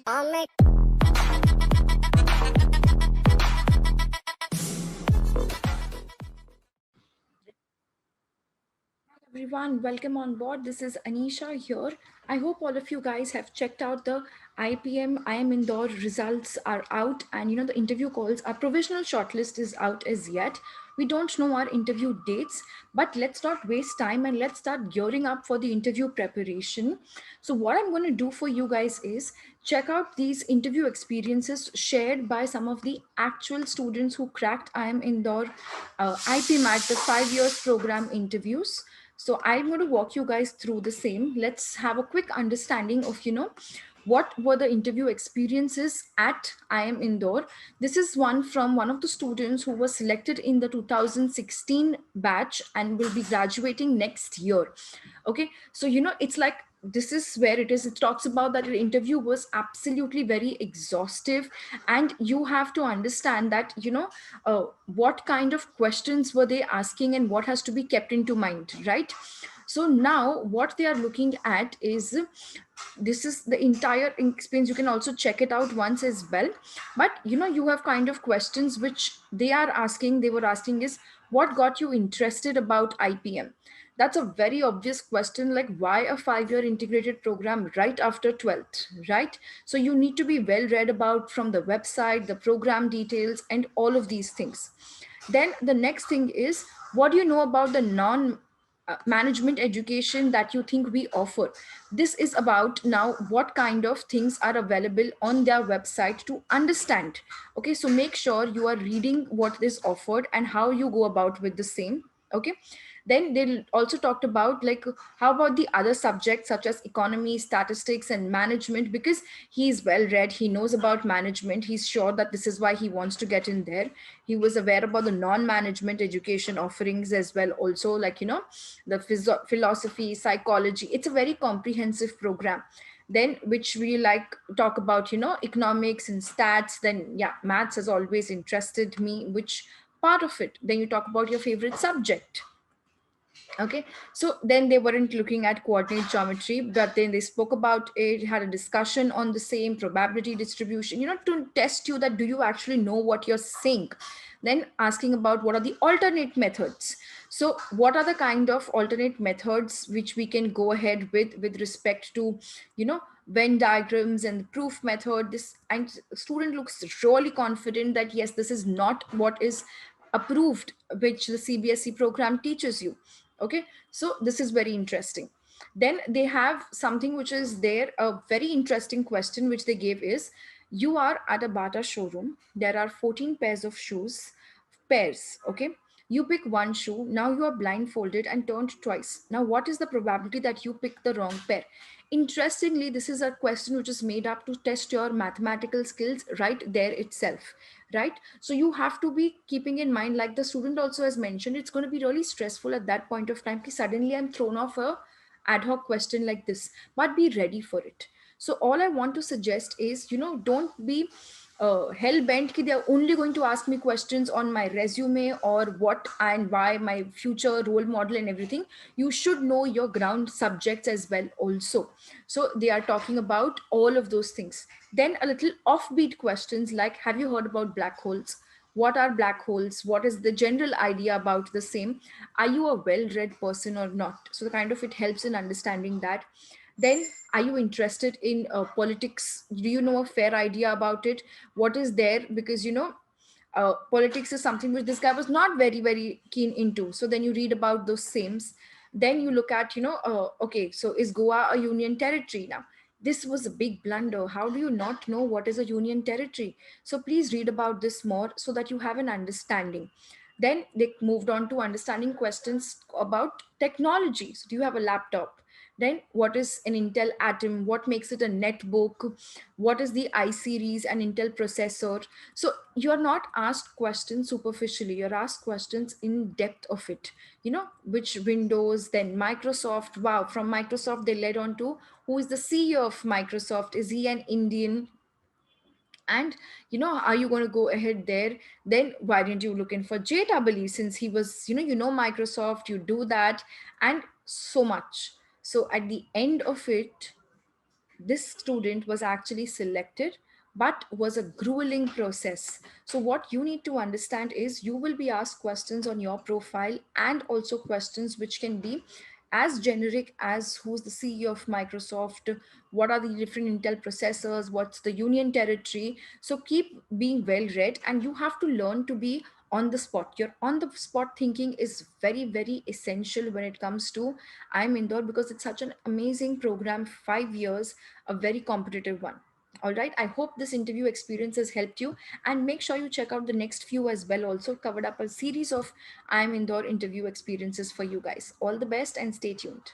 Hello everyone, welcome on board. This is Anisha here. I hope all of you guys have checked out the IPM IM Indore results are out, and the interview calls. Our provisional shortlist is out as yet. We don't know our interview dates, but let's not waste time and let's start gearing up for the interview preparation. So what I'm going to do for you guys is check out these interview experiences shared by some of the actual students who cracked IM Indore IPMAT, the 5 years program interviews. So I'm going to walk you guys through the same. Let's have a quick understanding of, what were the interview experiences at IM Indore. This is one from one of the students who was selected in the 2016 batch and will be graduating next year. Okay, so it's like this is where it is. It talks about that the interview was absolutely very exhaustive, and you have to understand that what kind of questions were they asking and what has to be kept into mind, right? So now what they are looking at is this is the entire experience. You can also check it out once as well, but you have kind of questions which they were asking is what got you interested about IPM. That's a very obvious question, like why a 5 year integrated program right after 12th, right? So you need to be well read about from the website, the program details, and all of these things. Then the next thing is, what do you know about the non management education that you think we offer? This is about now what kind of things are available on their website to understand. Okay, so make sure you are reading what is offered and how you go about with the same. Okay, then they also talked about like how about the other subjects such as economy, statistics, and management, because he is well read, he knows about management, he's sure that this is why he wants to get in there. He was aware about the non-management education offerings as well, also like the philosophy, psychology. It's a very comprehensive program. Then which we like talk about economics and stats. Then yeah, maths has always interested me, which part of it. Then you talk about your favorite subject. Okay, so then they weren't looking at coordinate geometry, but then they spoke about it, had a discussion on the same probability distribution, to test you that do you actually know what you're saying. Then asking about what are the alternate methods. So what are the kind of alternate methods which we can go ahead with respect to Venn diagrams and the proof method. This and student looks really confident that yes, this is not what is approved, which the CBSE program teaches you. Okay, so this is very interesting. Then they have something which is there, a very interesting question which they gave is, you are at a Bata showroom, there are 14 pairs of shoes, pairs. Okay, you pick one shoe, now you are blindfolded and turned twice. Now what is the probability that you pick the wrong pair? Interestingly, this is a question which is made up to test your mathematical skills right there itself, right? So you have to be keeping in mind, like the student also has mentioned, it's going to be really stressful at that point of time. Suddenly I'm thrown off a ad hoc question like this, but be ready for it. So all I want to suggest is, don't be hell bent ki they're only going to ask me questions on my resume or what and why, my future role model and everything. You should know your ground subjects as well also. So they are talking about all of those things. Then a little offbeat questions like, have you heard about black holes? What are black holes? What is the general idea about the same? Are you a well read person or not? So kind of it helps in understanding that. Then are you interested in politics? Do you know a fair idea about it? What is there? Because politics is something which this guy was not very very keen into. So then you read about those sames. Then you look at okay, so is Goa a union territory? Now this was a big blunder. How do you not know what is a union territory? So please read about this more so that you have an understanding. Then they moved on to understanding questions about technology. So do you have a laptop? Then what is an Intel Atom? What makes it a netbook? What is the I series and Intel processor? So you're not asked questions superficially, you're asked questions in depth of it. Which Windows, then Microsoft. Wow, from Microsoft they led on to who is the CEO of Microsoft? Is he an Indian? And are you going to go ahead there? Then why didn't you look in for JEE, since he was Microsoft, you do that, and so much. So at the end of it, this student was actually selected, but was a grueling process. So what you need to understand is you will be asked questions on your profile, and also questions which can be as generic as who's the CEO of Microsoft, what are the different Intel processors, what's the union territory. So keep being well read, and you have to learn to be on the spot. Your on the spot thinking is very, very essential when it comes to I'm Indore, because it's such an amazing program, 5 years, a very competitive one. All right, I hope this interview experience has helped you, and make sure you check out the next few as well. Also covered up a series of I'm Indore interview experiences for you guys. All the best and stay tuned.